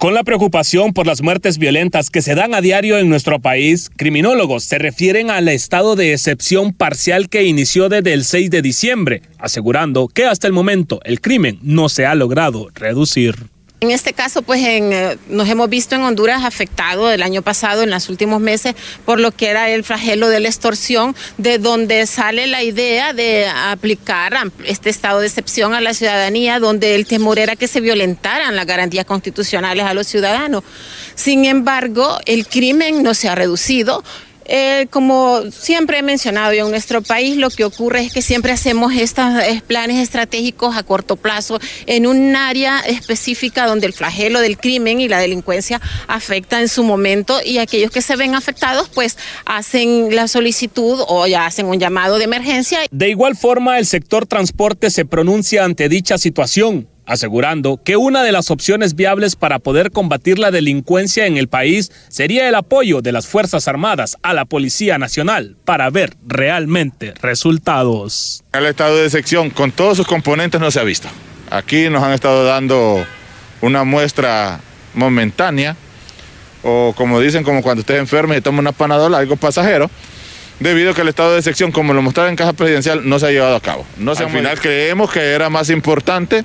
Con la preocupación por las muertes violentas que se dan a diario en nuestro país, criminólogos se refieren al estado de excepción parcial que inició desde el 6 de diciembre, asegurando que hasta el momento el crimen no se ha logrado reducir. En este caso, pues nos hemos visto en Honduras afectado el año pasado, en los últimos meses, por lo que era el flagelo de la extorsión, de donde sale la idea de aplicar este estado de excepción a la ciudadanía, donde el temor era que se violentaran las garantías constitucionales a los ciudadanos. Sin embargo, el crimen no se ha reducido. Como siempre he mencionado yo, en nuestro país lo que ocurre es que siempre hacemos estos planes estratégicos a corto plazo en un área específica donde el flagelo del crimen y la delincuencia afecta en su momento, y aquellos que se ven afectados pues hacen la solicitud o ya hacen un llamado de emergencia. De igual forma, el sector transporte se pronuncia ante dicha situación, asegurando que una de las opciones viables para poder combatir la delincuencia en el país sería el apoyo de las Fuerzas Armadas a la Policía Nacional para ver realmente resultados. El estado de excepción con todos sus componentes no se ha visto. Aquí nos han estado dando una muestra momentánea, o como dicen, como cuando usted es enfermo y toma una Panadol, algo pasajero, debido a que el estado de excepción, como lo mostraba en caja presidencial, no se ha llevado a cabo. Al final creemos que era más importante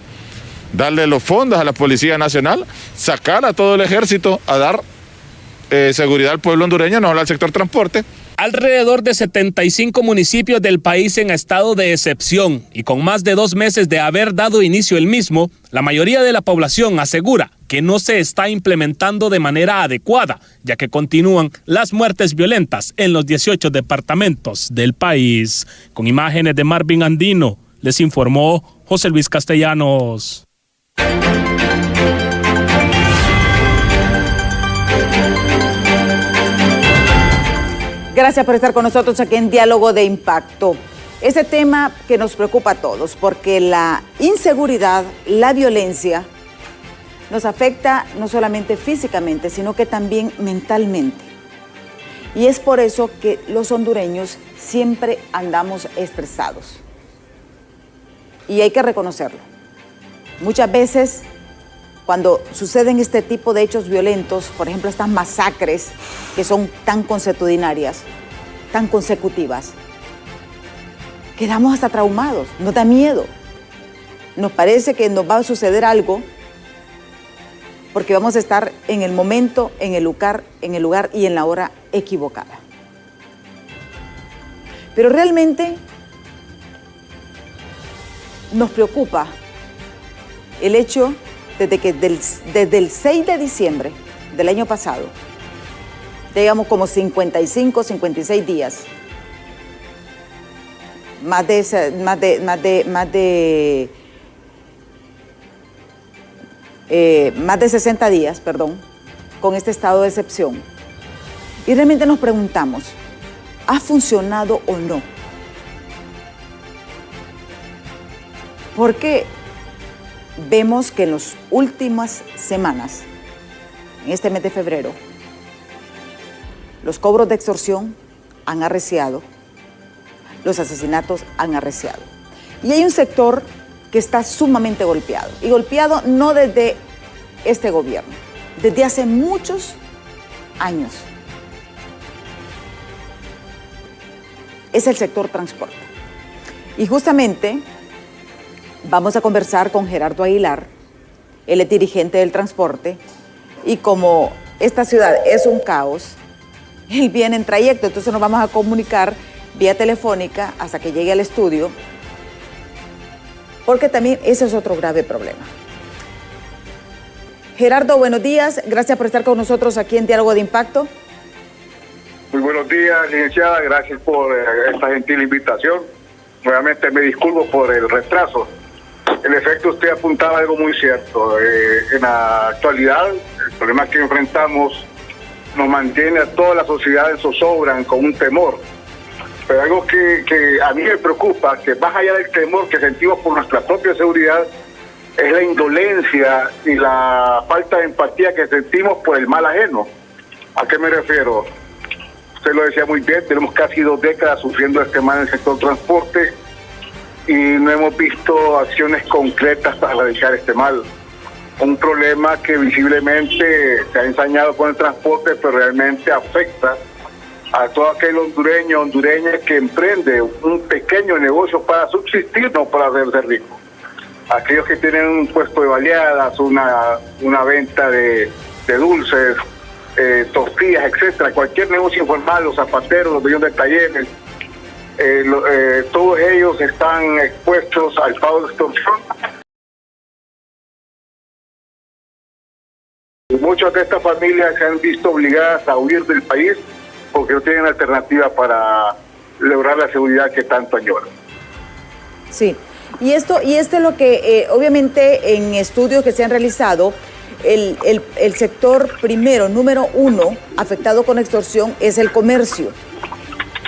darle los fondos a la Policía Nacional, sacar a todo el ejército a dar seguridad al pueblo hondureño, no al sector transporte. Alrededor de 75 municipios del país en estado de excepción, y con más de 2 meses de haber dado inicio el mismo, la mayoría de la población asegura que no se está implementando de manera adecuada, ya que continúan las muertes violentas en los 18 departamentos del país. Con imágenes de Marvin Andino, les informó José Luis Castellanos. Gracias por estar con nosotros aquí en Diálogo de Impacto. Ese tema que nos preocupa a todos, porque la inseguridad, la violencia, nos afecta no solamente físicamente, sino que también mentalmente. Y es por eso que los hondureños siempre andamos estresados. Y hay que reconocerlo. Muchas veces, cuando suceden este tipo de hechos violentos, por ejemplo, estas masacres que son tan consuetudinarias, tan consecutivas, quedamos hasta traumados, nos da miedo. Nos parece que nos va a suceder algo porque vamos a estar en el momento, en el lugar y en la hora equivocada. Pero realmente nos preocupa el hecho desde que desde el 6 de diciembre del año pasado, digamos como 55, 56 días, más de 60 días, perdón, con este estado de excepción. Y realmente nos preguntamos, ¿ha funcionado o no? Porque vemos que en las últimas semanas, en este mes de febrero, los cobros de extorsión han arreciado, los asesinatos han arreciado. Y hay un sector que está sumamente golpeado, y golpeado no desde este gobierno, desde hace muchos años. Es el sector transporte. Y justamente vamos a conversar con Gerardo Aguilar, él es dirigente del transporte, y como esta ciudad es un caos, él viene en trayecto, entonces nos vamos a comunicar vía telefónica hasta que llegue al estudio, porque también ese es otro grave problema. Gerardo, buenos días, gracias por estar con nosotros aquí en Diálogo de Impacto. Muy buenos días, licenciada, gracias por esta gentil invitación. Nuevamente me disculpo por el retraso. En efecto, usted apuntaba algo muy cierto. En la actualidad, el problema que enfrentamos nos mantiene a toda la sociedad en zozobra, con un temor. Pero algo que a mí me preocupa, que más allá del temor que sentimos por nuestra propia seguridad, es la indolencia y la falta de empatía que sentimos por el mal ajeno. ¿A qué me refiero? Usted lo decía muy bien, tenemos casi 2 décadas sufriendo este mal en el sector transporte y no hemos visto acciones concretas para erradicar este mal. un problema que visiblemente se ha ensañado con el transporte, pero realmente afecta a todo aquel hondureño, hondureña que emprende un pequeño negocio para subsistir, no para hacerse rico. Aquellos que tienen un puesto de baleadas, una venta de dulces, tortillas, etcétera, cualquier negocio informal, los zapateros, los dueños de talleres, todos ellos están expuestos al pago de extorsión. Muchas de estas familias se han visto obligadas a huir del país porque no tienen alternativa para lograr la seguridad que tanto añoran. Sí, y esto es lo que obviamente en estudios que se han realizado, el sector primero, número uno, afectado con extorsión es el comercio.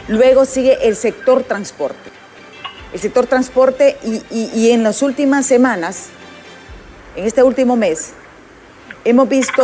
Luego sigue el sector transporte. El sector transporte y en las últimas semanas, en este último mes, hemos visto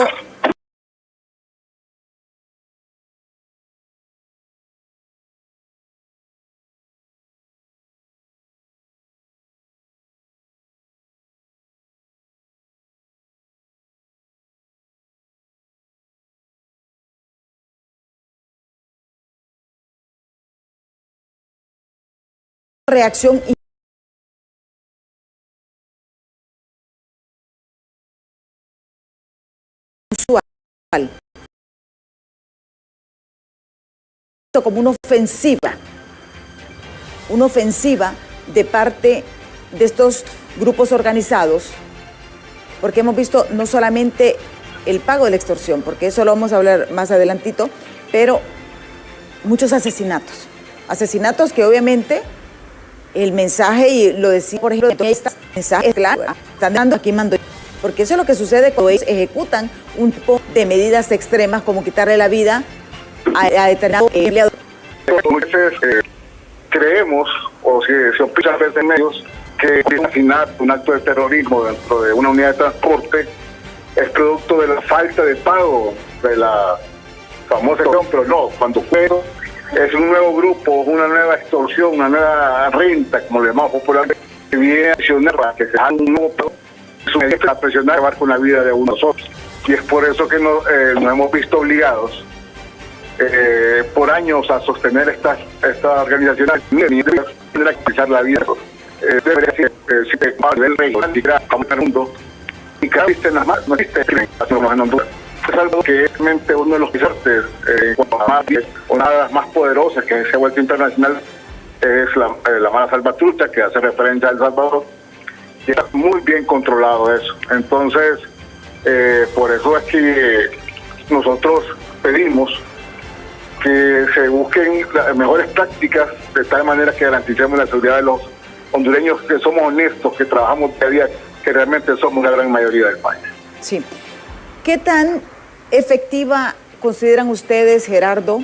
reacción inusual, como una ofensiva de parte de estos grupos organizados, porque hemos visto no solamente el pago de la extorsión, porque eso lo vamos a hablar más adelantito, pero muchos asesinatos que obviamente el mensaje, y lo decía por ejemplo, este mensaje es claro, están dando aquí mando, porque eso es lo que sucede cuando ellos ejecutan un tipo de medidas extremas como quitarle la vida a determinados empleados. Muchas veces creemos, o se opina a veces en medios, que un acto de terrorismo dentro de una unidad de transporte es producto de la falta de pago de la famosa extorsión, pero no, cuando fue es un nuevo grupo, una nueva extorsión, una nueva renta, como le llamamos popularmente, que viene a presionar para que se haga un nuevo pago, a presionar, acabar con la vida de uno de nosotros. Y es por eso que nos hemos visto obligados por años a sostener esta organización de garantizar la vida. Debería ser a nivel regional, como en el mundo, y cada vez en las más, no existe en Honduras. Es algo que es realmente uno de los pisotes, una de las más poderosas que se ha vuelto internacional es la mala salvatrucha, que hace referencia a El Salvador, y está muy bien controlado eso. Entonces, por eso es que nosotros pedimos que se busquen las mejores prácticas de tal manera que garanticemos la seguridad de los hondureños que somos honestos, que trabajamos día a día, que realmente somos la gran mayoría del país. Sí. ¿Qué tan efectiva consideran ustedes, Gerardo,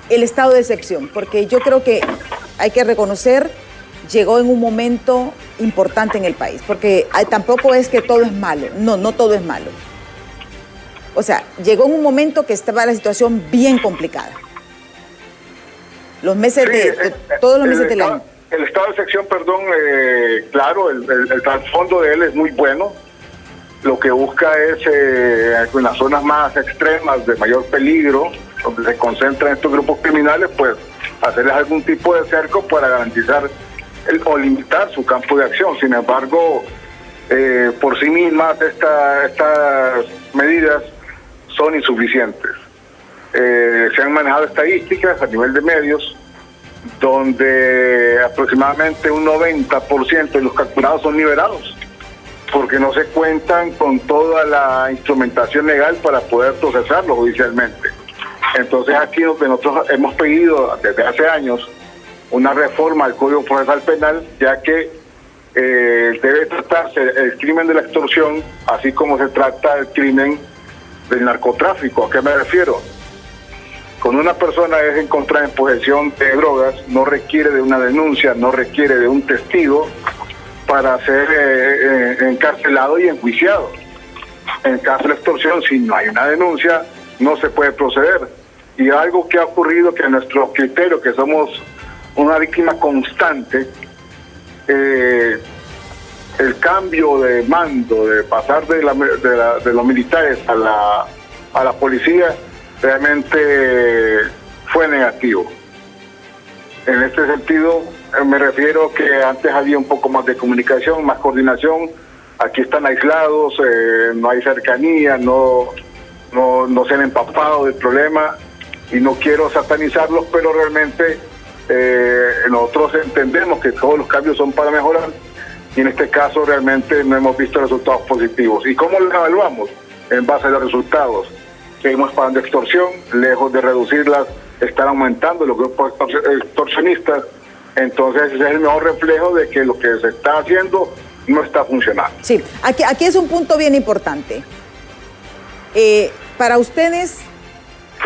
el estado de excepción? Porque yo creo que hay que reconocer, llegó en un momento importante en el país, porque tampoco es que todo es malo, no todo es malo. O sea, llegó en un momento que estaba la situación bien complicada. Los meses todos los meses del año. El estado de excepción, perdón, claro, el trasfondo de él es muy bueno. Lo que busca es en las zonas más extremas de mayor peligro, donde se concentran estos grupos criminales, pues hacerles algún tipo de cerco para garantizar o limitar su campo de acción. Sin embargo, por sí mismas estas medidas son insuficientes. Se han manejado estadísticas a nivel de medios donde aproximadamente un 90% de los capturados son liberados porque no se cuentan con toda la instrumentación legal para poder procesarlo judicialmente. Entonces aquí donde nosotros hemos pedido desde hace años una reforma al Código Procesal Penal, ya que debe tratarse el crimen de la extorsión así como se trata el crimen del narcotráfico. ¿A qué me refiero? Cuando una persona es encontrada en posesión de drogas, no requiere de una denuncia, no requiere de un testigo para ser encarcelado y enjuiciado. En el caso de la extorsión, si no hay una denuncia, no se puede proceder. Y algo que ha ocurrido, que a nuestro criterio, que somos una víctima constante, el cambio de mando, de pasar de los militares a la policía, realmente fue negativo. En este sentido, me refiero que antes había un poco más de comunicación, más coordinación. Aquí están aislados, no hay cercanía, no se han empapado del problema, y no quiero satanizarlos, pero realmente nosotros entendemos que todos los cambios son para mejorar, y en este caso realmente no hemos visto resultados positivos. ¿Y cómo los evaluamos? En base a los resultados. Seguimos pagando extorsión, lejos de reducirlas, están aumentando los grupos extorsionistas. Entonces ese es el mejor reflejo de que lo que se está haciendo no está funcionando. Sí, aquí es un punto bien importante. Para ustedes,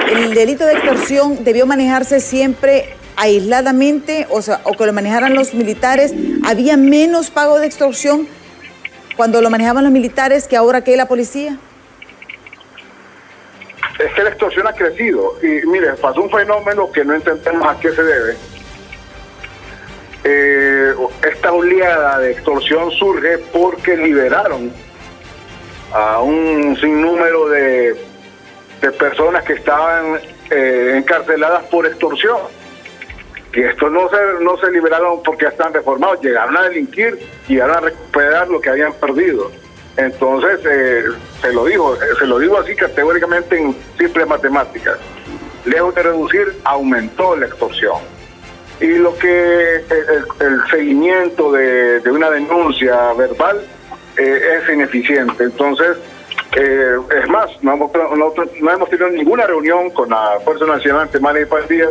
¿el delito de extorsión debió manejarse siempre aisladamente, o sea, o que lo manejaran los militares? ¿Había menos pago de extorsión cuando lo manejaban los militares que ahora que la policía? Es que la extorsión ha crecido, y mire, pasó un fenómeno que no entendemos a qué se debe. Esta oleada de extorsión surge porque liberaron a un sinnúmero de personas que estaban encarceladas por extorsión. Y estos no se liberaron porque ya están reformados, llegaron a delinquir y llegaron a recuperar lo que habían perdido. Entonces, se lo digo así categóricamente en simples matemáticas. Lejos de reducir, aumentó la extorsión. Y lo que el seguimiento de una denuncia verbal es ineficiente. Entonces, es más, no hemos tenido ninguna reunión con la Fuerza Nacional de Manes y Pandillas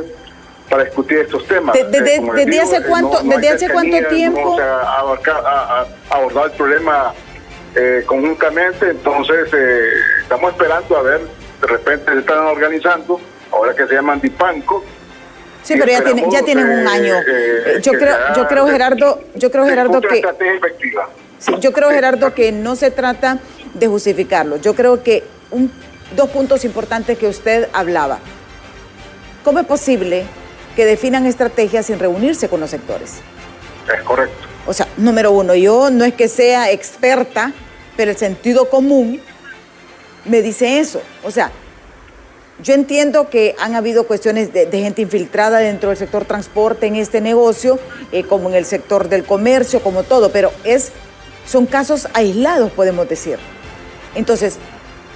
para discutir estos temas. ¿Desde hace cuánto tiempo? No se ha abordado el problema conjuntamente. Entonces, estamos esperando a ver, de repente se están organizando, ahora que se llaman Dipanco. Sí, pero ya tienen un año. Yo creo, Gerardo, que... Sí, yo creo, Gerardo, que no se trata de justificarlo. Yo creo que dos puntos importantes que usted hablaba. ¿Cómo es posible que definan estrategias sin reunirse con los sectores? Es correcto. O sea, número uno, yo no es que sea experta, pero el sentido común me dice eso. O sea, yo entiendo que han habido cuestiones de gente infiltrada dentro del sector transporte en este negocio, como en el sector del comercio, como todo, pero son casos aislados, podemos decir. Entonces,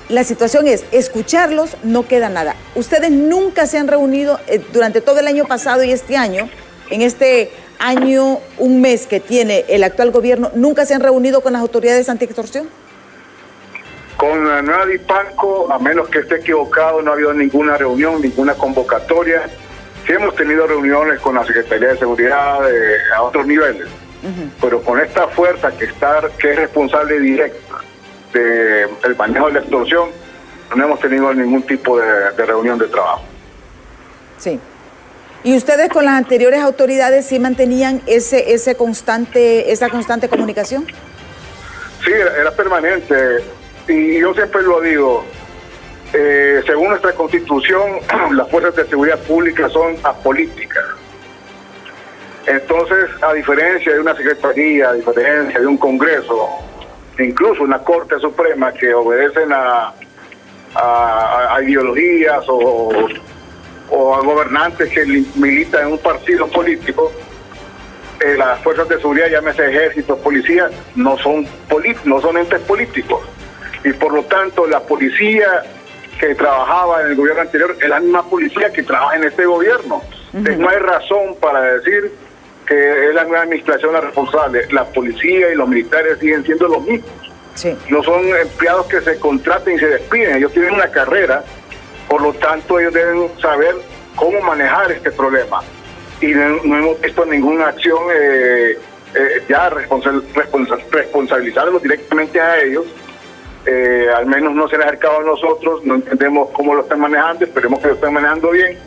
la situación es escucharlos, no queda nada. Ustedes nunca se han reunido durante todo el año pasado y este año, en este año, un mes que tiene el actual gobierno, ¿nunca se han reunido con las autoridades anti-extorsión? Con la nueva Dipanco, a menos que esté equivocado, no ha habido ninguna reunión, ninguna convocatoria. Sí hemos tenido reuniones con la Secretaría de Seguridad a otros niveles, pero con esta fuerza que es responsable directa del manejo de la extorsión, no hemos tenido ningún tipo de reunión de trabajo. Sí. ¿Y ustedes con las anteriores autoridades sí mantenían esa constante comunicación? Sí, era permanente. Y yo siempre lo digo, según nuestra Constitución, las fuerzas de seguridad pública son apolíticas. Entonces, a diferencia de una secretaría, a diferencia de un Congreso, incluso una Corte Suprema que obedecen a ideologías o a gobernantes que militan en un partido político, las fuerzas de seguridad, llámese ejército, policía, no son entes políticos. Y por lo tanto, la policía que trabajaba en el gobierno anterior es la misma policía que trabaja en este gobierno. Entonces, no hay razón para decir que es la nueva administración la responsable. La policía y los militares siguen siendo los mismos. Sí. No son empleados que se contraten y se despiden. Ellos tienen una carrera, por lo tanto, ellos deben saber cómo manejar este problema. Y no hemos visto ninguna acción ya responsabilizarlos directamente a ellos. Al menos no se han acercado a nosotros, no entendemos cómo lo están manejando, esperemos que lo estén manejando bien,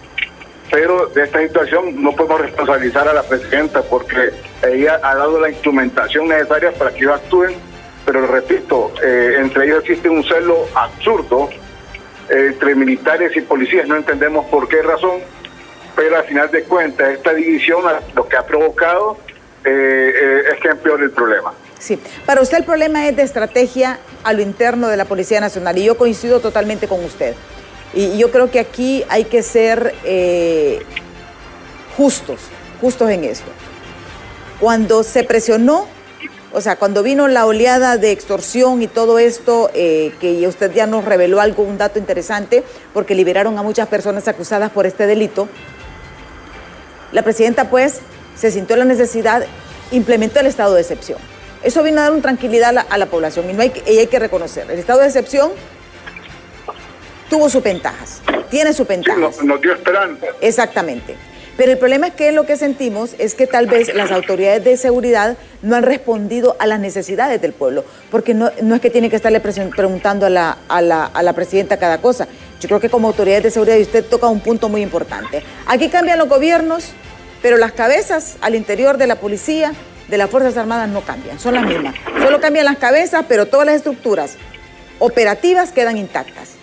pero de esta situación no podemos responsabilizar a la presidenta porque ella ha dado la instrumentación necesaria para que ellos actúen, pero repito, entre ellos existe un celo absurdo entre militares y policías, no entendemos por qué razón, pero al final de cuentas esta división lo que ha provocado es que empeore el problema. Sí, para usted el problema es de estrategia a lo interno de la Policía Nacional y yo coincido totalmente con usted. Y yo creo que aquí hay que ser justos en esto. Cuando se presionó, o sea, cuando vino la oleada de extorsión y todo esto, que usted ya nos reveló un dato interesante, porque liberaron a muchas personas acusadas por este delito, la presidenta pues se sintió la necesidad, implementó el estado de excepción. Eso vino a dar una tranquilidad a la población y hay que reconocer. El estado de excepción tuvo sus ventajas, tiene sus ventajas. Sí, nos dio esperanza. Exactamente. Pero el problema es que lo que sentimos es que tal vez las autoridades de seguridad no han respondido a las necesidades del pueblo, porque no es que tienen que estarle preguntando a la presidenta cada cosa. Yo creo que como autoridades de seguridad, y usted toca un punto muy importante. Aquí cambian los gobiernos, pero las cabezas al interior de la policía, de las Fuerzas Armadas no cambian, son las mismas. Solo cambian las cabezas, pero todas las estructuras operativas quedan intactas.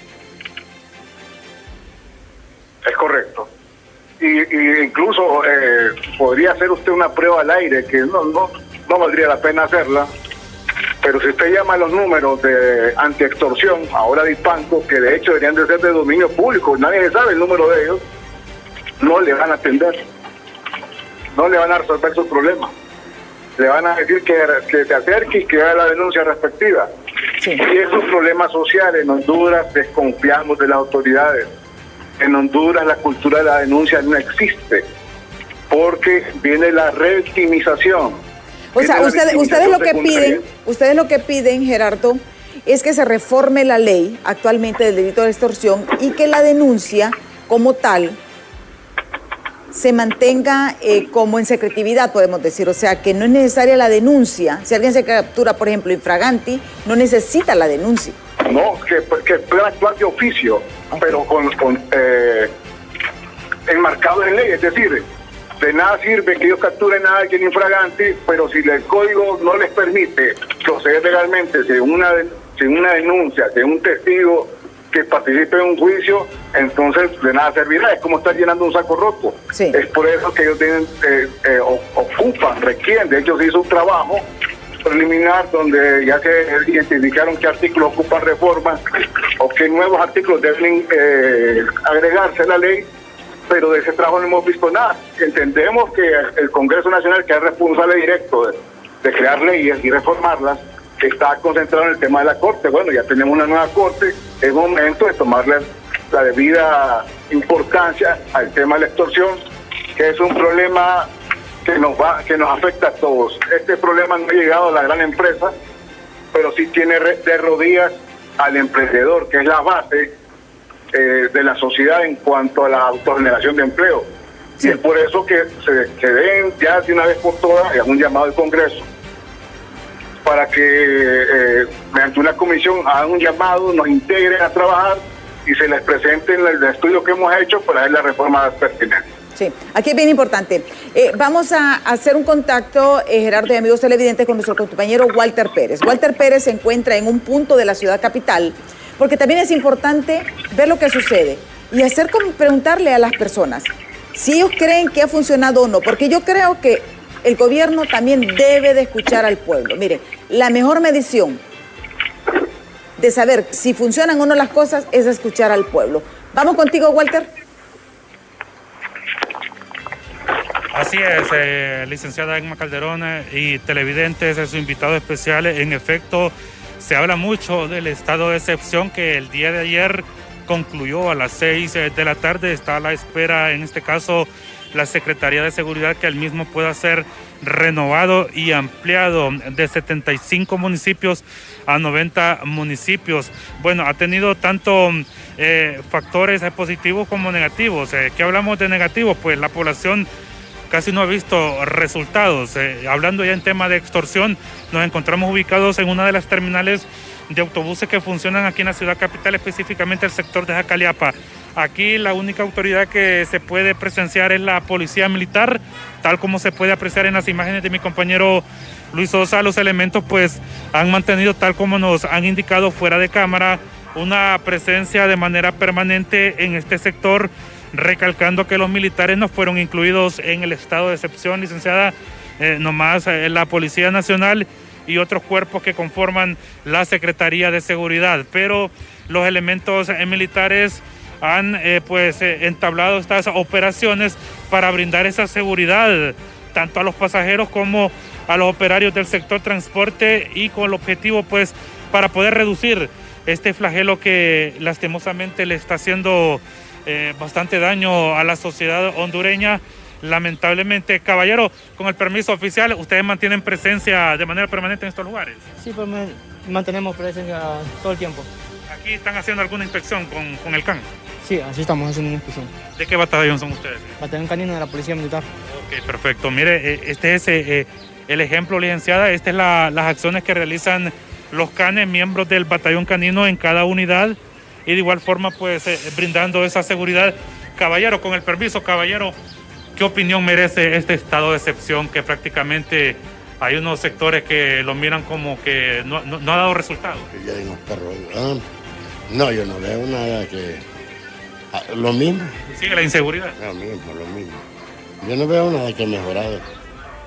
Es correcto. Y incluso podría hacer usted una prueba al aire, que no valdría la pena hacerla, pero si usted llama a los números de antiextorsión, ahora de IPANCO, que de hecho deberían de ser de dominio público, nadie sabe el número de ellos, no le van a atender, no le van a resolver su problema. Le van a decir que te acerques y que haga la denuncia respectiva. Sí. Y esos problemas sociales en Honduras desconfiamos de las autoridades. En Honduras la cultura de la denuncia no existe, porque viene la revictimización. O sea, ustedes lo que piden, Gerardo, es que se reforme la ley actualmente del delito de extorsión y que la denuncia como tal se mantenga como en secretividad, podemos decir. O sea, que no es necesaria la denuncia. Si alguien se captura, por ejemplo, infraganti, no necesita la denuncia. No, que pueda actuar de oficio, okay, pero enmarcado en ley. Es decir, de nada sirve que ellos capturen a alguien infraganti, pero si el código no les permite proceder legalmente sin una denuncia, sin un testigo que participe en un juicio, entonces de nada servirá. Es como estar llenando un saco roto. Sí. Es por eso que ellos requieren, de hecho se hizo un trabajo preliminar donde ya se identificaron qué artículos ocupan reformas o qué nuevos artículos deben agregarse a la ley, pero de ese trabajo no hemos visto nada. Entendemos que el Congreso Nacional, que es responsable directo de crear leyes y reformarlas, está concentrado en el tema de la Corte. Bueno, ya tenemos una nueva Corte, es momento de tomarle la debida importancia al tema de la extorsión, que es un problema que nos afecta a todos. Este problema no ha llegado a la gran empresa, pero sí tiene de rodillas al emprendedor, que es la base de la sociedad en cuanto a la autogeneración de empleo. Sí. Y es por eso que se den ya de una vez por todas, es un llamado del Congreso, para que mediante una comisión hagan un llamado, nos integren a trabajar y se les presente el estudio que hemos hecho para hacer la reforma pertinente. Sí, aquí es bien importante. Vamos a hacer un contacto, Gerardo y amigos televidentes, con nuestro compañero Walter Pérez. Walter Pérez se encuentra en un punto de la ciudad capital, porque también es importante ver lo que sucede y hacer como preguntarle a las personas si ellos creen que ha funcionado o no, porque yo creo que el gobierno también debe de escuchar al pueblo. Mire, la mejor medición de saber si funcionan o no las cosas es escuchar al pueblo. ¿Vamos contigo, Walter? Así es, licenciada Emma Calderón y televidentes, es su invitado especial. En efecto, se habla mucho del estado de excepción que el día de ayer concluyó a las 6 de la tarde. Está a la espera, en este caso, la Secretaría de Seguridad, que el mismo pueda ser renovado y ampliado de 75 municipios a 90 municipios. Bueno, ha tenido tanto factores positivos como negativos. ¿Qué hablamos de negativos? Pues la población casi no ha visto resultados. Hablando ya en tema de extorsión, nos encontramos ubicados en una de las terminales de autobuses que funcionan aquí en la ciudad capital, específicamente el sector de Jacaliapa. Aquí la única autoridad que se puede presenciar es la policía militar, tal como se puede apreciar en las imágenes de mi compañero Luis Sosa. Los elementos pues han mantenido, tal como nos han indicado fuera de cámara, una presencia de manera permanente en este sector, recalcando que los militares no fueron incluidos en el estado de excepción, licenciada. Nomás la Policía Nacional y otros cuerpos que conforman la Secretaría de Seguridad. Pero los elementos militares han entablado estas operaciones para brindar esa seguridad tanto a los pasajeros como a los operarios del sector transporte, y con el objetivo pues para poder reducir este flagelo que lastimosamente le está haciendo bastante daño a la sociedad hondureña. Lamentablemente, caballero, con el permiso oficial, ¿ustedes mantienen presencia de manera permanente en estos lugares? Sí, pues mantenemos presencia todo el tiempo. ¿Aquí están haciendo alguna inspección con el CAN? Sí, así estamos haciendo una inspección. ¿De qué batallón son ustedes? Batallón canino de la Policía Militar. Ok, perfecto. Mire, este es el ejemplo, licenciada. Estas es las acciones que realizan los canes, miembros del batallón canino en cada unidad, y de igual forma pues brindando esa seguridad. Caballero, con el permiso, caballero, ¿qué opinión merece este estado de excepción que prácticamente hay unos sectores que lo miran como que no ha dado resultado? Ya hay unos perros. No, yo no veo nada que... Lo mismo. ¿Sigue la inseguridad? Lo mismo. Yo no veo nada que mejorado.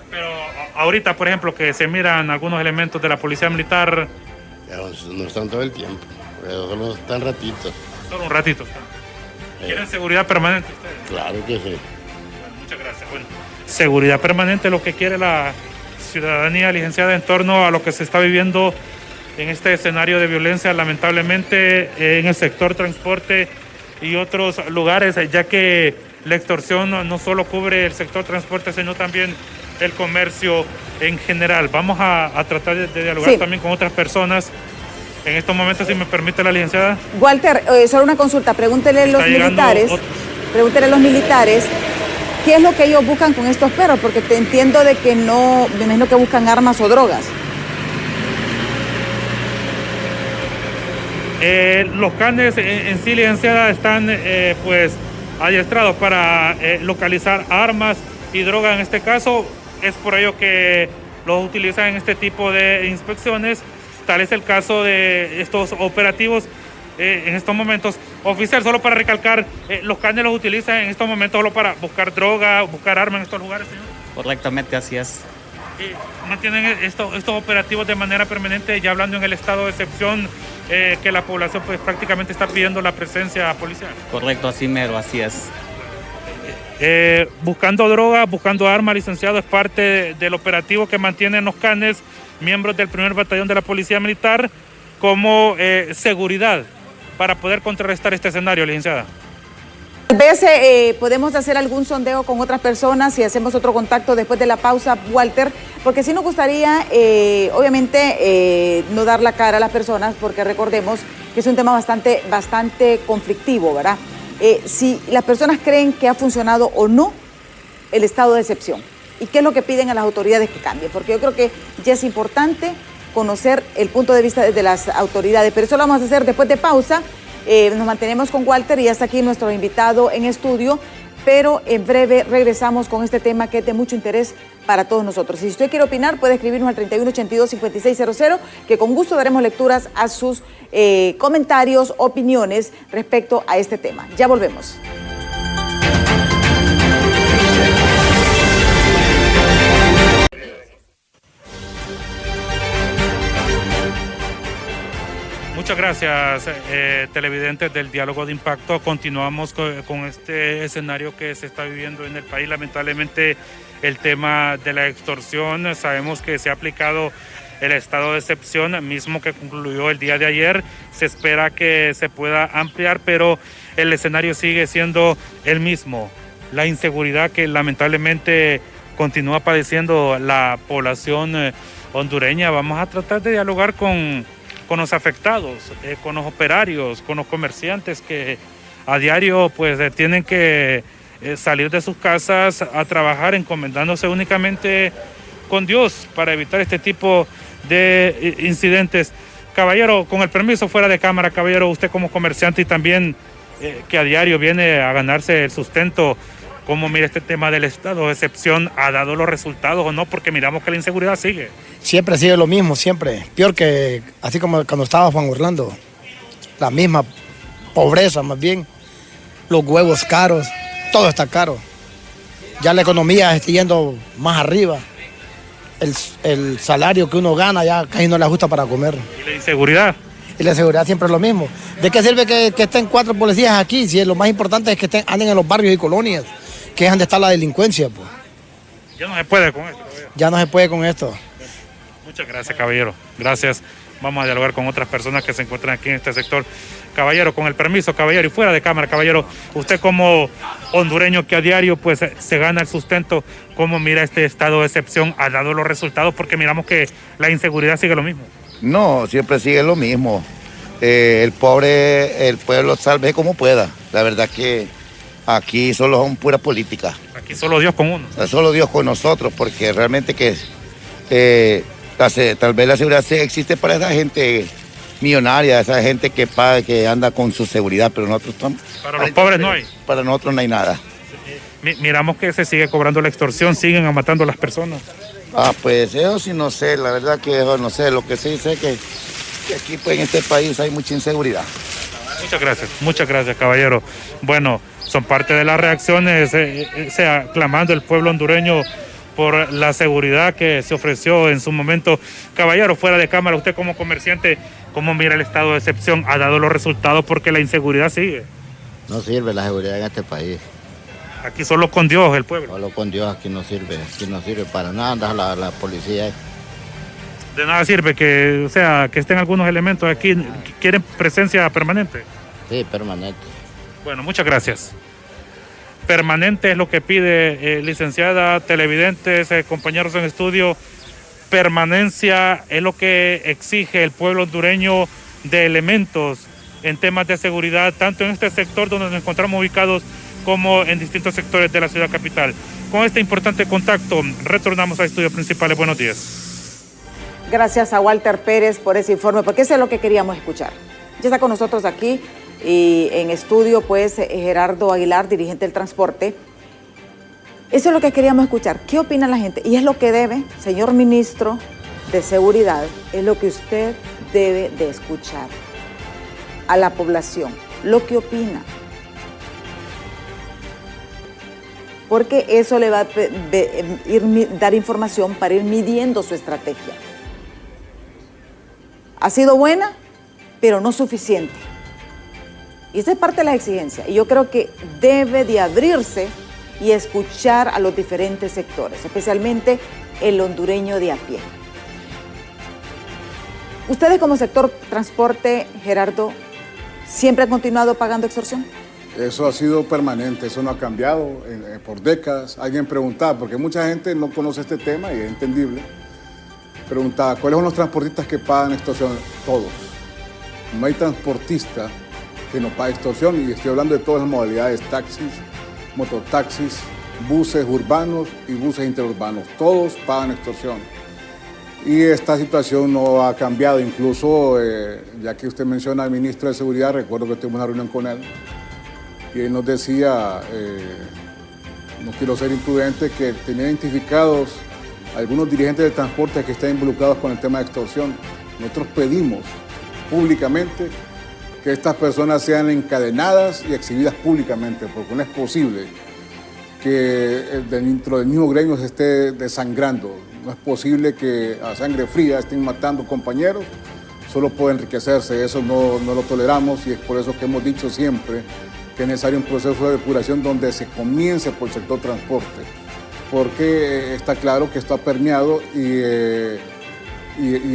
Pero ahorita, por ejemplo, que se miran algunos elementos de la Policía Militar... Ya no están todo el tiempo, solo están ratitos. Solo un ratito están. ¿Quieren seguridad permanente ustedes? Claro que sí. Bueno, muchas gracias. Bueno, seguridad permanente, lo que quiere la ciudadanía, licenciada, en torno a lo que se está viviendo en este escenario de violencia, lamentablemente, en el sector transporte y otros lugares, ya que la extorsión no solo cubre el sector transporte, sino también el comercio en general. Vamos a tratar de dialogar también con otras personas. En estos momentos, si me permite la licenciada. Walter, solo una consulta. Pregúntele a los militares qué es lo que ellos buscan con estos perros, porque te entiendo de que no, me imagino que buscan armas o drogas. Los canes en sí, licenciada, están adiestrados para localizar armas y drogas. En este caso, es por ello que los utilizan en este tipo de inspecciones. Tal es el caso de estos operativos en estos momentos. Oficial, solo para recalcar, los canes los utilizan en estos momentos solo para buscar droga, buscar armas en estos lugares, señor. Correctamente, así es. ¿Mantienen estos operativos de manera permanente, ya hablando en el estado de excepción, que la población pues prácticamente está pidiendo la presencia policial? Correcto, así mero, así es. Buscando droga, buscando armas, licenciado, es parte del operativo que mantienen los canes, miembros del primer batallón de la Policía Militar, como seguridad para poder contrarrestar este escenario, licenciada. Tal vez podemos hacer algún sondeo con otras personas y hacemos otro contacto después de la pausa, Walter, porque sí nos gustaría, obviamente, no dar la cara a las personas, porque recordemos que es un tema bastante conflictivo, ¿verdad? Si las personas creen que ha funcionado o no el estado de excepción y qué es lo que piden a las autoridades que cambien, porque yo creo que ya es importante conocer el punto de vista de las autoridades, pero eso lo vamos a hacer después de pausa. Nos mantenemos con Walter y ya está aquí nuestro invitado en estudio, pero en breve regresamos con este tema que es de mucho interés para todos nosotros. Si usted quiere opinar, puede escribirnos al 3182-5600, que con gusto daremos lecturas a sus comentarios, opiniones respecto a este tema. Ya volvemos. Muchas gracias, televidentes del Diálogo de Impacto. Continuamos con este escenario que se está viviendo en el país. Lamentablemente, el tema de la extorsión, sabemos que se ha aplicado el estado de excepción, mismo que concluyó el día de ayer. Se espera que se pueda ampliar, pero el escenario sigue siendo el mismo. La inseguridad que lamentablemente continúa padeciendo la población hondureña. Vamos a tratar de dialogar con los afectados, con los operarios, con los comerciantes que a diario pues tienen que salir de sus casas a trabajar encomendándose únicamente con Dios para evitar este tipo de incidentes. Caballero, con el permiso fuera de cámara, caballero, usted como comerciante y también que a diario viene a ganarse el sustento, ¿cómo mira este tema del estado de excepción? ¿Ha dado los resultados o no? Porque miramos que la inseguridad sigue. Siempre sigue lo mismo, siempre. Peor que así como cuando estaba Juan Orlando. La misma pobreza, más bien. Los huevos caros, todo está caro. Ya la economía está yendo más arriba. el salario que uno gana ya casi no le ajusta para comer. ¿Y la inseguridad? Y la seguridad siempre es lo mismo. ¿De qué sirve que estén 4 policías aquí? Si lo más importante es que anden en los barrios y colonias, que es donde está la delincuencia, pues. Ya no se puede con esto. Ya no se puede con esto. Muchas gracias, caballero. Gracias. Vamos a dialogar con otras personas que se encuentran aquí en este sector. Caballero, con el permiso, caballero, y fuera de cámara, caballero, usted como hondureño que a diario pues se gana el sustento, ¿cómo mira este estado de excepción? ¿Ha dado los resultados? Porque miramos que la inseguridad sigue lo mismo. No, siempre sigue lo mismo. El pueblo salve como pueda. La verdad que aquí solo son pura política. Aquí solo Dios con uno. Solo Dios con nosotros, porque realmente que tal vez la seguridad sí existe para esa gente millonaria, esa gente que paga, que anda con su seguridad, pero nosotros estamos... Para los pobres no hay. Para nosotros no hay nada. Miramos que se sigue cobrando la extorsión, siguen matando a las personas. Pues eso sí no sé, la verdad que eso no sé, lo que sí sé que aquí pues en este país hay mucha inseguridad. Muchas gracias, caballero. Bueno, son parte de las reacciones, clamando el pueblo hondureño por la seguridad que se ofreció en su momento. Caballero, fuera de cámara, usted como comerciante, ¿cómo mira el estado de excepción? ¿Ha dado los resultados? Porque la inseguridad sigue. No sirve la seguridad en este país. Aquí solo con Dios el pueblo. Solo con Dios aquí no sirve para nada la policía. De nada sirve que estén algunos elementos aquí. ¿Quieren presencia permanente? Sí, permanente. Bueno, muchas gracias. Permanente es lo que pide licenciada, televidentes, compañeros en estudio. Permanencia es lo que exige el pueblo hondureño de elementos en temas de seguridad, tanto en este sector donde nos encontramos ubicados como en distintos sectores de la ciudad capital. Con este importante contacto, retornamos a estudios principales. Buenos días. Gracias a Walter Pérez por ese informe, porque eso es lo que queríamos escuchar. Ya está con nosotros aquí y en estudio, pues, Gerardo Aguilar, dirigente del transporte. Eso es lo que queríamos escuchar. ¿Qué opina la gente? Y es lo que debe, señor ministro de Seguridad, es lo que usted debe de escuchar a la población, lo que opina. Porque eso le va a dar información para ir midiendo su estrategia. Ha sido buena, pero no suficiente. Y esa es parte de la exigencia. Y yo creo que debe de abrirse y escuchar a los diferentes sectores, especialmente el hondureño de a pie. Ustedes como sector transporte, Gerardo, ¿siempre han continuado pagando extorsión? Eso ha sido permanente, eso no ha cambiado por décadas. Alguien preguntaba, porque mucha gente no conoce este tema y es entendible, preguntaba, ¿cuáles son los transportistas que pagan extorsión? Todos. No hay transportista que no pague extorsión, y estoy hablando de todas las modalidades, taxis, mototaxis, buses urbanos y buses interurbanos. Todos pagan extorsión. Y esta situación no ha cambiado, incluso, ya que usted menciona al ministro de Seguridad, recuerdo que tuvimos una reunión con él, y él nos decía, no quiero ser imprudente, que tenía identificados algunos dirigentes de transporte que están involucrados con el tema de extorsión. Nosotros pedimos públicamente que estas personas sean encadenadas y exhibidas públicamente, porque no es posible que dentro del mismo gremio se esté desangrando. No es posible que a sangre fría estén matando compañeros solo por enriquecerse. Eso no lo toleramos, y es por eso que hemos dicho siempre que es necesario un proceso de depuración donde se comience por el sector transporte, porque está claro que esto ha permeado y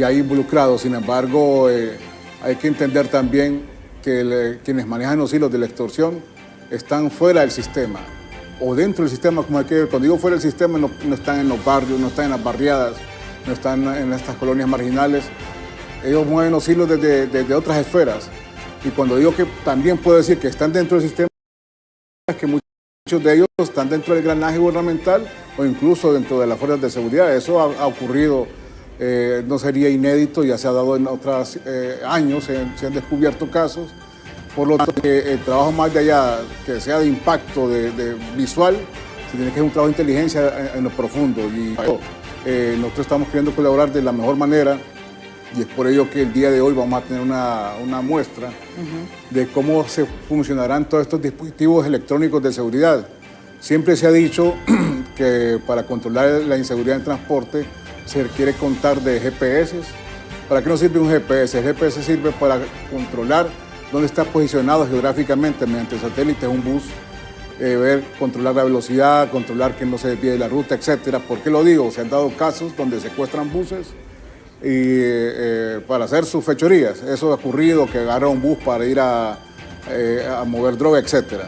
hay involucrados. Sin embargo, hay que entender también que quienes manejan los hilos de la extorsión están fuera del sistema o dentro del sistema, como hay que ver. Cuando digo fuera del sistema, no están en los barrios, no están en las barriadas, no están en estas colonias marginales. Ellos mueven los hilos desde otras esferas. Y cuando digo que también puedo decir que están dentro del sistema, es que muchos de ellos están dentro del engranaje gubernamental o incluso dentro de las fuerzas de seguridad. Eso ha ocurrido, no sería inédito, ya se ha dado en otros años, se han descubierto casos. Por lo tanto, el trabajo más de allá, que sea de impacto, de visual, se tiene que hacer un trabajo de inteligencia en lo profundo. Y nosotros estamos queriendo colaborar de la mejor manera, y es por ello que el día de hoy vamos a tener una muestra de cómo se funcionarán todos estos dispositivos electrónicos de seguridad. Siempre se ha dicho que para controlar la inseguridad en transporte se quiere contar de GPS. ¿Para qué nos sirve un GPS? El GPS sirve para controlar dónde está posicionado geográficamente mediante satélites un bus, controlar la velocidad, controlar que no se desvíe de la ruta, etc. ¿Por qué lo digo? Se han dado casos donde secuestran buses y, para hacer sus fechorías. Eso ha ocurrido, que agarra un bus para ir a mover droga, etc.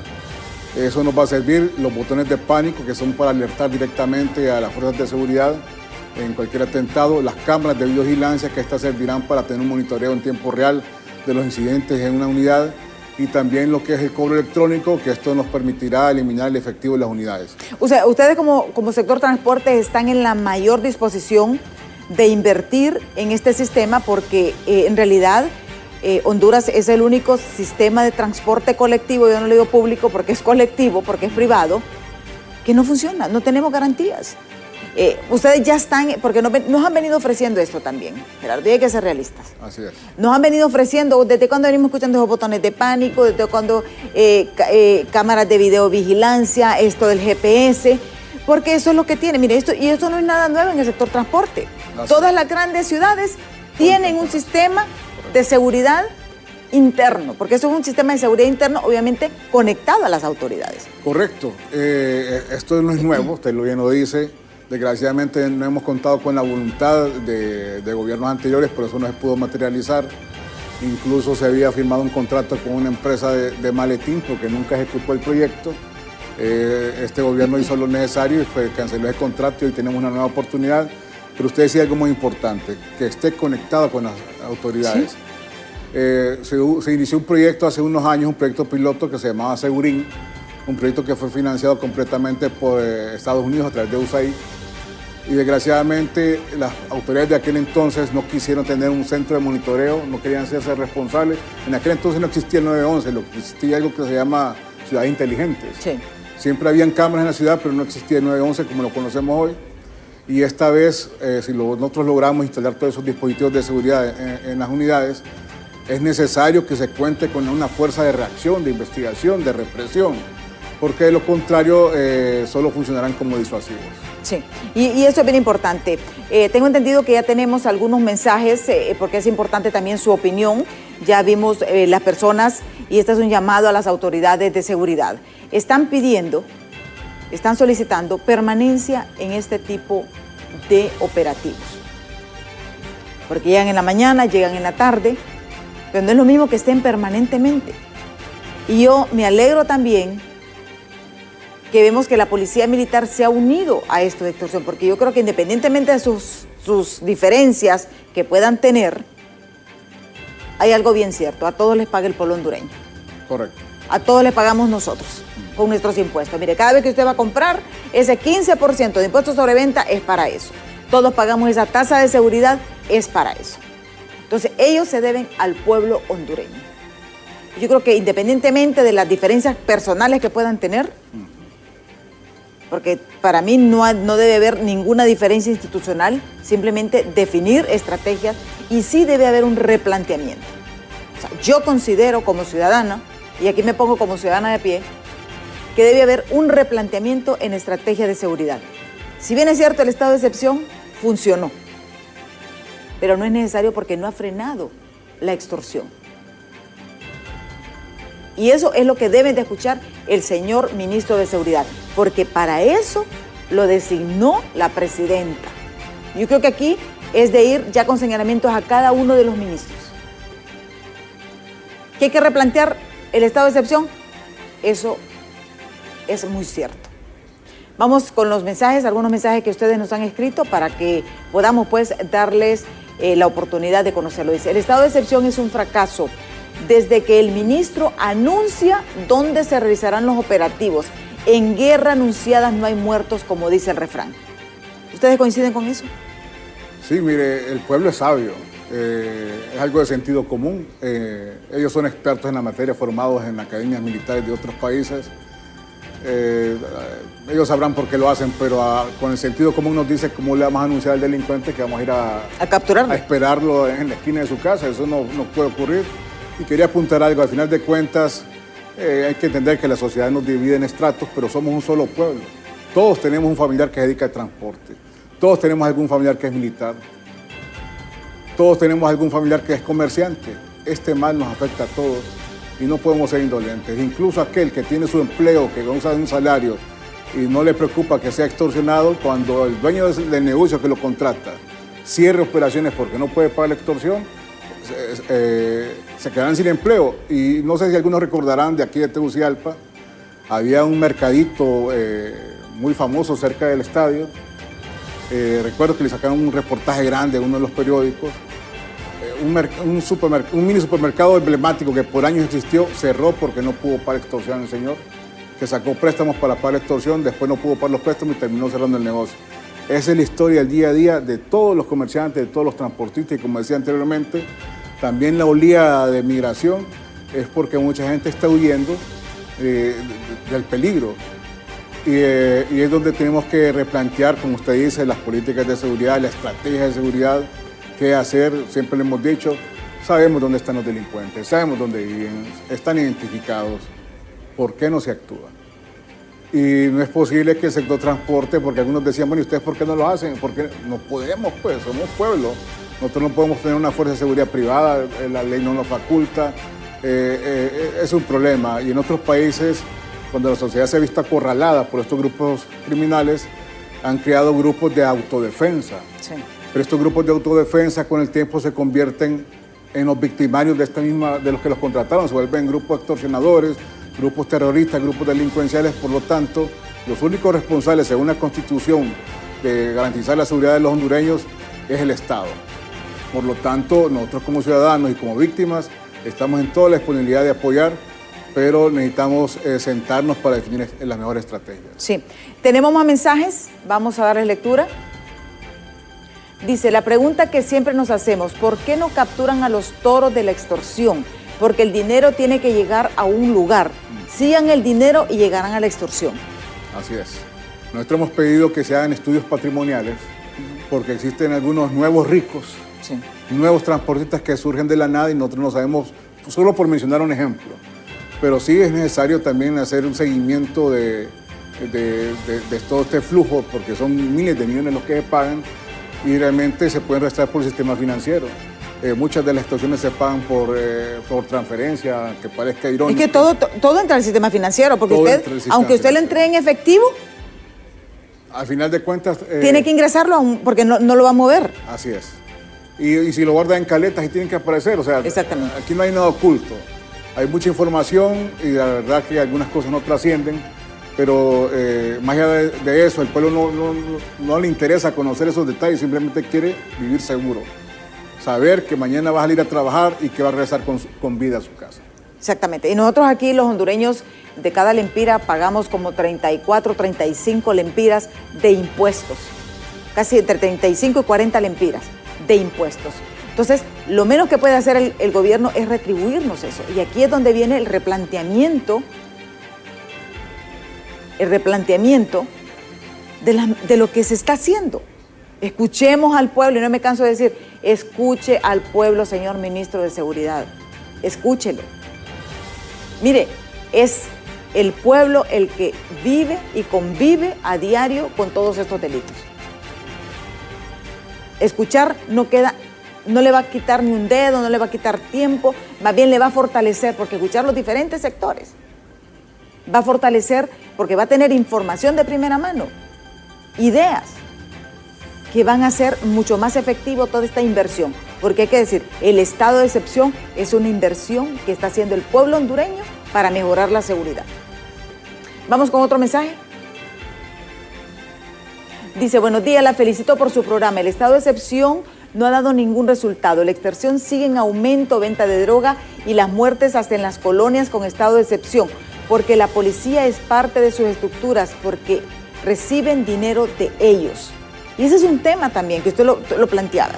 Eso nos va a servir los botones de pánico, que son para alertar directamente a las fuerzas de seguridad en cualquier atentado, las cámaras de videovigilancia, que estas servirán para tener un monitoreo en tiempo real de los incidentes en una unidad, y también lo que es el cobro electrónico, que esto nos permitirá eliminar el efectivo de las unidades. O sea, ustedes como sector transporte están en la mayor disposición de invertir en este sistema porque en realidad Honduras es el único sistema de transporte colectivo, yo no le digo público porque es colectivo, porque es privado, que no funciona, no tenemos garantías. Ustedes ya están, porque nos han venido ofreciendo esto también, Gerardo, y hay que ser realistas. Así es. Nos han venido ofreciendo, desde cuando venimos escuchando esos botones de pánico, desde cuando cámaras de videovigilancia, esto del GPS, porque eso es lo que tiene. Mire, esto no es nada nuevo en el sector transporte. Todas las grandes ciudades tienen un sistema de seguridad interno, porque eso es un sistema de seguridad interno, obviamente, conectado a las autoridades. Correcto. Esto no es nuevo, usted lo bien lo dice. Desgraciadamente no hemos contado con la voluntad de gobiernos anteriores, por eso no se pudo materializar. Incluso se había firmado un contrato con una empresa de maletín porque nunca ejecutó el proyecto. Este gobierno hizo lo necesario y canceló el contrato y hoy tenemos una nueva oportunidad. Pero usted decía algo muy importante, que esté conectado con las autoridades. ¿Sí? Se inició un proyecto hace unos años, un proyecto piloto que se llamaba Segurín, un proyecto que fue financiado completamente por Estados Unidos a través de USAID. Y desgraciadamente las autoridades de aquel entonces no quisieron tener un centro de monitoreo, no querían hacerse responsables. En aquel entonces no existía el 911, lo que existía algo que se llama ciudades inteligentes. Sí. Siempre habían cámaras en la ciudad, pero no existía el 911 como lo conocemos hoy. Y esta vez, si nosotros logramos instalar todos esos dispositivos de seguridad en las unidades, es necesario que se cuente con una fuerza de reacción, de investigación, de represión, porque de lo contrario solo funcionarán como disuasivos. Sí, y eso es bien importante. Tengo entendido que ya tenemos algunos mensajes, porque es importante también su opinión. Ya vimos las personas, y este es un llamado a las autoridades de seguridad. Están solicitando permanencia en este tipo de operativos. Porque llegan en la mañana, llegan en la tarde, pero no es lo mismo que estén permanentemente. Y yo me alegro también que vemos que la Policía Militar se ha unido a esto de extorsión, porque yo creo que independientemente de sus diferencias que puedan tener, hay algo bien cierto, a todos les paga el pueblo hondureño. Correcto. A todos les pagamos nosotros, con nuestros impuestos. Mire, cada vez que usted va a comprar, ese 15% de impuestos sobre venta es para eso. Todos pagamos esa tasa de seguridad, es para eso. Entonces, ellos se deben al pueblo hondureño. Yo creo que independientemente de las diferencias personales que puedan tener, porque para mí no debe haber ninguna diferencia institucional, simplemente definir estrategias y sí debe haber un replanteamiento. O sea, yo considero como ciudadana, y aquí me pongo como ciudadana de pie, que debe haber un replanteamiento en estrategia de seguridad. Si bien es cierto, el estado de excepción funcionó, pero no es necesario porque no ha frenado la extorsión. Y eso es lo que deben de escuchar el señor ministro de Seguridad, porque para eso lo designó la presidenta. Yo creo que aquí es de ir ya con señalamientos a cada uno de los ministros. ¿Que hay que replantear el estado de excepción? Eso es muy cierto. Vamos con los mensajes, algunos mensajes que ustedes nos han escrito para que podamos pues darles la oportunidad de conocerlo. Dice, el estado de excepción es un fracaso desde que el ministro anuncia dónde se realizarán los operativos. En guerra anunciada no hay muertos, como dice el refrán. ¿Ustedes coinciden con eso? Sí, mire, el pueblo es sabio, es algo de sentido común. Ellos son expertos en la materia, formados en academias militares de otros países. Ellos sabrán por qué lo hacen, pero con el sentido común nos dice cómo le vamos a anunciar al delincuente que vamos a ir a capturarlo, a esperarlo en la esquina de su casa. Eso no puede ocurrir. Y quería apuntar algo, al final de cuentas hay que entender que la sociedad nos divide en estratos, pero somos un solo pueblo. Todos tenemos un familiar que se dedica al transporte. Todos tenemos algún familiar que es militar. Todos tenemos algún familiar que es comerciante. Este mal nos afecta a todos y no podemos ser indolentes. Incluso aquel que tiene su empleo, que goza de un salario y no le preocupa que sea extorsionado, cuando el dueño del negocio que lo contrata cierre operaciones porque no puede pagar la extorsión, se quedarán sin empleo. Y no sé si algunos recordarán, de aquí de Tegucigalpa, había un mercadito muy famoso cerca del estadio. Recuerdo que le sacaron un reportaje grande en uno de los periódicos. Un mini supermercado emblemático que por años existió, cerró porque no pudo pagar extorsión el señor, que sacó préstamos para pagar la extorsión, después no pudo pagar los préstamos y terminó cerrando el negocio. Esa es la historia del día a día de todos los comerciantes, de todos los transportistas, y como decía anteriormente, también la oleada de migración es porque mucha gente está huyendo del peligro. Y es donde tenemos que replantear, como usted dice, las políticas de seguridad, la estrategia de seguridad, qué hacer. Siempre le hemos dicho, sabemos dónde están los delincuentes, sabemos dónde viven, están identificados. ¿Por qué no se actúa? Y no es posible que el sector transporte, porque algunos decían, bueno, ¿y ustedes por qué no lo hacen? Porque no podemos, pues, somos pueblo. Nosotros no podemos tener una fuerza de seguridad privada, la ley no nos faculta. Es un problema. Y en otros países, cuando la sociedad se ha visto acorralada por estos grupos criminales, han creado grupos de autodefensa. Sí. Pero estos grupos de autodefensa con el tiempo se convierten en los victimarios de los que los contrataron, se vuelven grupos extorsionadores, grupos terroristas, grupos delincuenciales. Por lo tanto, los únicos responsables, según la Constitución, de garantizar la seguridad de los hondureños es el Estado. Por lo tanto, nosotros como ciudadanos y como víctimas estamos en toda la disponibilidad de apoyar, pero necesitamos sentarnos para definir las mejores estrategias. Sí. Tenemos más mensajes, vamos a darles lectura. Dice, la pregunta que siempre nos hacemos, ¿por qué no capturan a los toros de la extorsión? Porque el dinero tiene que llegar a un lugar. Sigan el dinero y llegarán a la extorsión. Así es. Nosotros hemos pedido que se hagan estudios patrimoniales, porque existen algunos nuevos ricos, sí, nuevos transportistas que surgen de la nada y nosotros no sabemos, solo por mencionar un ejemplo. Pero sí es necesario también hacer un seguimiento de todo este flujo, porque son miles de millones los que se pagan y realmente se pueden rastrear por el sistema financiero. Muchas de las extorsiones se pagan por transferencia, que parezca irónico. Es que todo entra al sistema financiero, porque usted, aunque usted le entregue en efectivo, al final de cuentas tiene que ingresarlo porque no lo va a mover. Así es. Y si lo guarda en caletas y tienen que aparecer, o sea, exactamente, aquí no hay nada oculto. Hay mucha información y la verdad que algunas cosas no trascienden, pero más allá de eso, el pueblo no le interesa conocer esos detalles, simplemente quiere vivir seguro. Saber que mañana va a salir a trabajar y que va a regresar con vida a su casa. Exactamente. Y nosotros aquí, los hondureños, de cada lempira pagamos como 34, 35 lempiras de impuestos. Casi entre 35 y 40 lempiras de impuestos. Entonces, lo menos que puede hacer el gobierno es retribuirnos eso. Y aquí es donde viene el replanteamiento de lo que se está haciendo. Escuchemos al pueblo, y no me canso de decir, escuche al pueblo, señor ministro de Seguridad. Escúchelo. Mire, es el pueblo el que vive y convive a diario con todos estos delitos. Escuchar no le va a quitar ni un dedo, no le va a quitar tiempo, más bien le va a fortalecer, porque escuchar los diferentes sectores va a fortalecer, porque va a tener información de primera mano, ideas que van a hacer mucho más efectivo toda esta inversión. Porque hay que decir, el estado de excepción es una inversión que está haciendo el pueblo hondureño para mejorar la seguridad. Vamos con otro mensaje. Dice, buenos días, la felicito por su programa. El estado de excepción no ha dado ningún resultado. La extorsión sigue en aumento, venta de droga y las muertes hasta en las colonias con estado de excepción, porque la policía es parte de sus estructuras, porque reciben dinero de ellos. Y ese es un tema también que usted lo planteaba.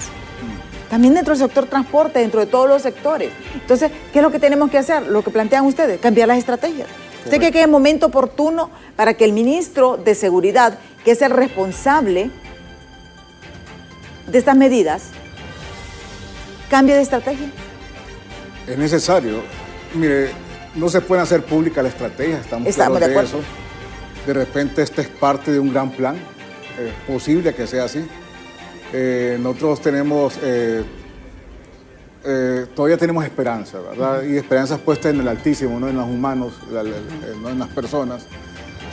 También dentro del sector transporte, dentro de todos los sectores. Entonces, ¿qué es lo que tenemos que hacer? Lo que plantean ustedes, cambiar las estrategias. ¿Usted cree que es momento oportuno para que el ministro de Seguridad, que es el responsable de estas medidas, cambie de estrategia? Es necesario. Mire, no se puede hacer pública la estrategia, estamos claros de eso. De repente esta es parte de un gran plan posible que sea así. Nosotros tenemos, todavía tenemos esperanza, ¿verdad? Y esperanzas puestas en el Altísimo, no en los humanos, no en las personas.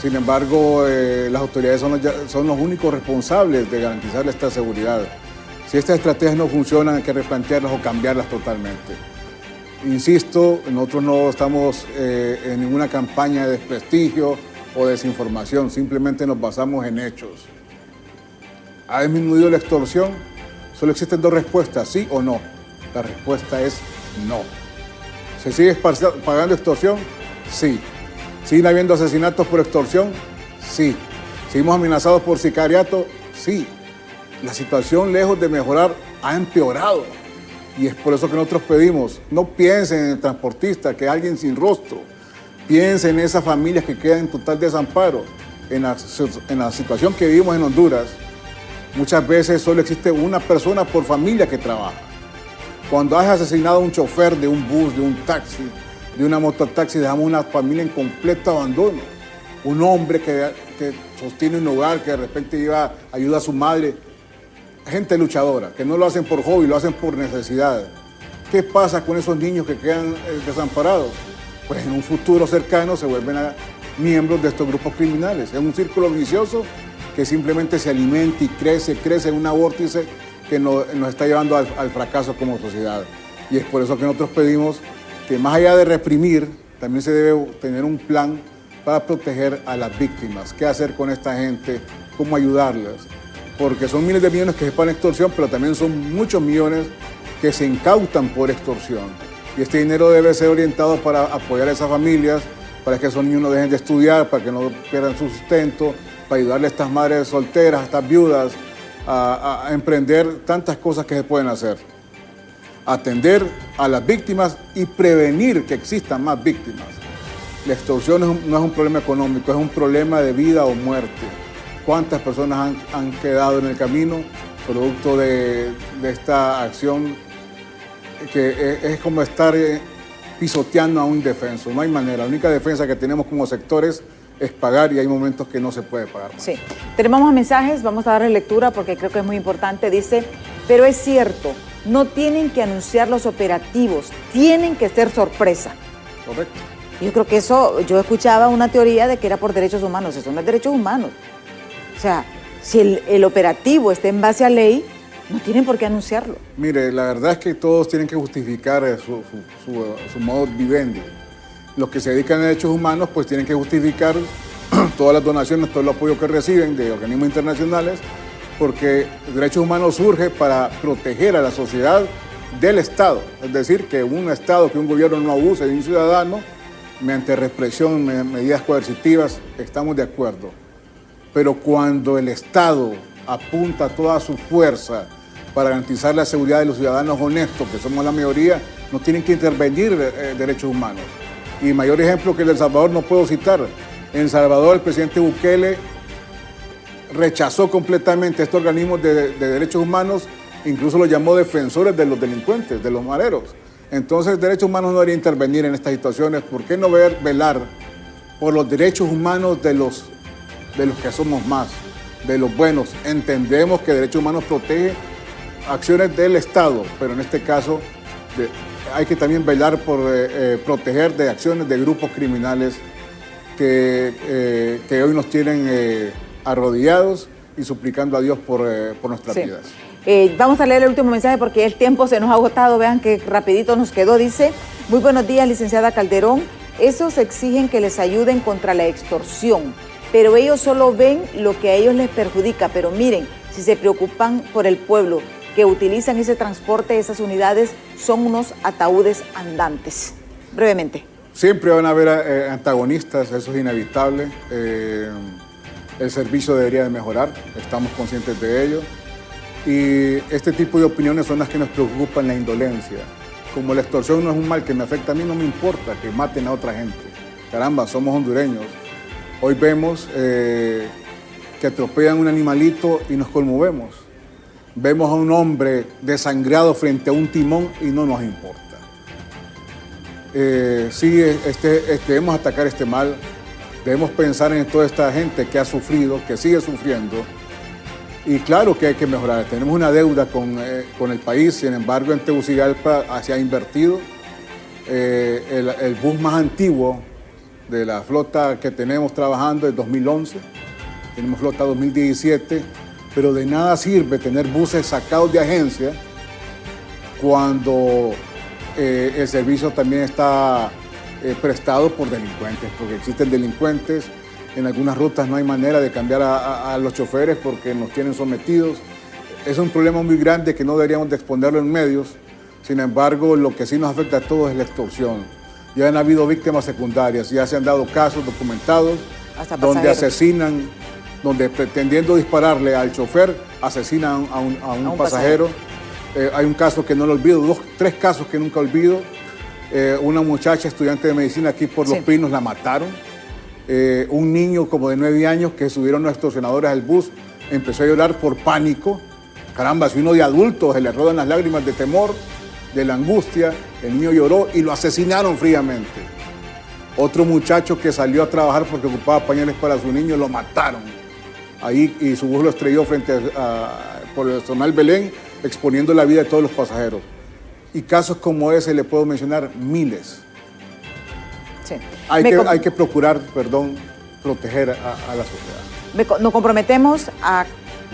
Sin embargo, las autoridades son los únicos responsables de garantizar esta seguridad. Si estas estrategias no funcionan, hay que replantearlas o cambiarlas totalmente. Insisto, nosotros no estamos en ninguna campaña de desprestigio o desinformación, simplemente nos basamos en hechos. ¿Ha disminuido la extorsión? Solo existen dos respuestas, sí o no. La respuesta es no. ¿Se sigue pagando extorsión? Sí. ¿Siguen habiendo asesinatos por extorsión? Sí. ¿Seguimos amenazados por sicariato? Sí. La situación, lejos de mejorar, ha empeorado. Y es por eso que nosotros pedimos, no piensen en el transportista, que es alguien sin rostro. Piensen en esas familias que quedan en total desamparo. En la situación que vivimos en Honduras, muchas veces solo existe una persona por familia que trabaja. Cuando has asesinado a un chofer de un bus, de un taxi, de una mototaxi, dejamos una familia en completo abandono. Un hombre que sostiene un hogar, que de repente ayuda a su madre. Gente luchadora, que no lo hacen por hobby, lo hacen por necesidad. ¿Qué pasa con esos niños que quedan desamparados? Pues en un futuro cercano se vuelven miembros de estos grupos criminales. Es un círculo vicioso que simplemente se alimenta y crece en una vórtice que nos está llevando al fracaso como sociedad. Y es por eso que nosotros pedimos que más allá de reprimir, también se debe tener un plan para proteger a las víctimas. ¿Qué hacer con esta gente? ¿Cómo ayudarlas? Porque son miles de millones que se pagan extorsión, pero también son muchos millones que se incautan por extorsión. Y este dinero debe ser orientado para apoyar a esas familias, para que esos niños no dejen de estudiar, para que no pierdan su sustento, para ayudarle a estas madres solteras, a estas viudas, a emprender tantas cosas que se pueden hacer. Atender a las víctimas y prevenir que existan más víctimas. La extorsión no es un problema económico, es un problema de vida o muerte. ¿Cuántas personas han quedado en el camino producto de esta acción que es como estar pisoteando a un indefenso? No hay manera, la única defensa que tenemos como sectores es pagar y hay momentos que no se puede pagar más. Sí, tenemos más mensajes, vamos a darle lectura porque creo que es muy importante. Dice, pero es cierto, no tienen que anunciar los operativos, tienen que ser sorpresa. Correcto. Yo creo que eso, yo escuchaba una teoría de que era por derechos humanos, eso no es derechos humanos. O sea, si el operativo está en base a ley, no tienen por qué anunciarlo. Mire, la verdad es que todos tienen que justificar su modo vivendi. Los que se dedican a derechos humanos, pues tienen que justificar todas las donaciones, todo el apoyo que reciben de organismos internacionales, porque derechos humanos surge para proteger a la sociedad del Estado. Es decir, que un Estado, que un gobierno no abuse de un ciudadano, mediante represión, medidas coercitivas, estamos de acuerdo. Pero cuando el Estado apunta toda su fuerza para garantizar la seguridad de los ciudadanos honestos, que somos la mayoría, no tienen que intervenir derechos humanos. Y mayor ejemplo que el de El Salvador no puedo citar. En El Salvador el presidente Bukele rechazó completamente estos organismos de derechos humanos, incluso los llamó defensores de los delincuentes, de los mareros. Entonces, derechos humanos no debería intervenir en estas situaciones. ¿Por qué no velar por los derechos humanos de los que somos más, de los buenos? Entendemos que derechos humanos protege acciones del Estado, pero en este caso hay que también velar por proteger de acciones de grupos criminales que hoy nos tienen arrodillados y suplicando a Dios por nuestras vidas. Vamos a leer el último mensaje porque el tiempo se nos ha agotado. Vean que rapidito nos quedó. Dice, muy buenos días, licenciada Calderón. Esos exigen que les ayuden contra la extorsión, pero ellos solo ven lo que a ellos les perjudica. Pero miren, si se preocupan por el pueblo que utilizan ese transporte, esas unidades son unos ataúdes andantes. Brevemente. Siempre van a haber antagonistas, eso es inevitable. El servicio debería de mejorar, estamos conscientes de ello. Y este tipo de opiniones son las que nos preocupan, la indolencia. Como la extorsión no es un mal que me afecta a mí, no me importa que maten a otra gente. Caramba, somos hondureños. Hoy vemos que atropellan un animalito y nos conmovemos. Vemos a un hombre desangrado frente a un timón y no nos importa. Sí, debemos atacar este mal, debemos pensar en toda esta gente que ha sufrido, que sigue sufriendo, Y claro que hay que mejorar. Tenemos una deuda con el país, sin embargo en Tegucigalpa se ha invertido. El bus más antiguo de la flota que tenemos trabajando es 2011, tenemos flota 2017, pero de nada sirve tener buses sacados de agencia cuando el servicio también está prestado por delincuentes, porque existen delincuentes. En algunas rutas no hay manera de cambiar a los choferes porque nos tienen sometidos. Es un problema muy grande que no deberíamos de exponerlo en medios. Sin embargo, lo que sí nos afecta a todos es la extorsión. Ya han habido víctimas secundarias, ya se han dado casos documentados donde asesinan, donde pretendiendo dispararle al chofer, asesinan a un pasajero. Hay un caso que no lo olvido, 3 casos que nunca olvido. Una muchacha estudiante de medicina aquí por Los Pinos la mataron. Un niño como de 9 años que subieron los extorsionadores al bus, empezó a llorar por pánico. Caramba, si uno de adulto se le rodan las lágrimas de temor, de la angustia, el niño lloró y lo asesinaron fríamente. Otro muchacho que salió a trabajar porque ocupaba pañales para su niño, lo mataron. Ahí, y su bus lo estrelló por el Zonal Belén, exponiendo la vida de todos los pasajeros. Y casos como ese le puedo mencionar miles. Sí. Hay que procurar, proteger a la sociedad. Nos comprometemos a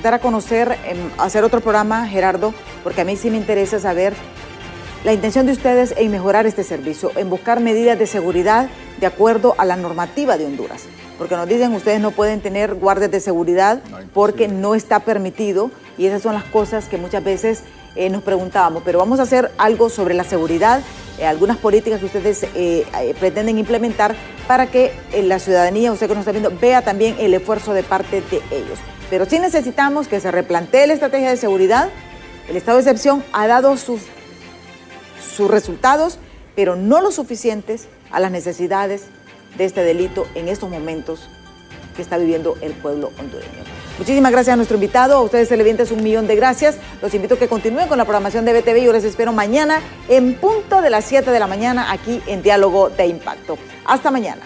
dar a conocer, hacer otro programa, Gerardo, porque a mí sí me interesa saber la intención de ustedes en mejorar este servicio, en buscar medidas de seguridad de acuerdo a la normativa de Honduras. Porque nos dicen, ustedes no pueden tener guardias de seguridad porque no está permitido, y esas son las cosas que muchas veces nos preguntábamos. Pero vamos a hacer algo sobre la seguridad, algunas políticas que ustedes pretenden implementar para que la ciudadanía, usted que nos está viendo, vea también el esfuerzo de parte de ellos. Pero sí necesitamos que se replantee la estrategia de seguridad. El estado de excepción ha dado sus resultados, pero no los suficientes a las necesidades de este delito en estos momentos que está viviendo el pueblo hondureño. Muchísimas gracias a nuestro invitado, a ustedes televidentes, 1.000.000 de gracias. Los invito a que continúen con la programación de BTV. Yo les espero mañana en punto de las 7 de la mañana aquí en Diálogo de Impacto. Hasta mañana.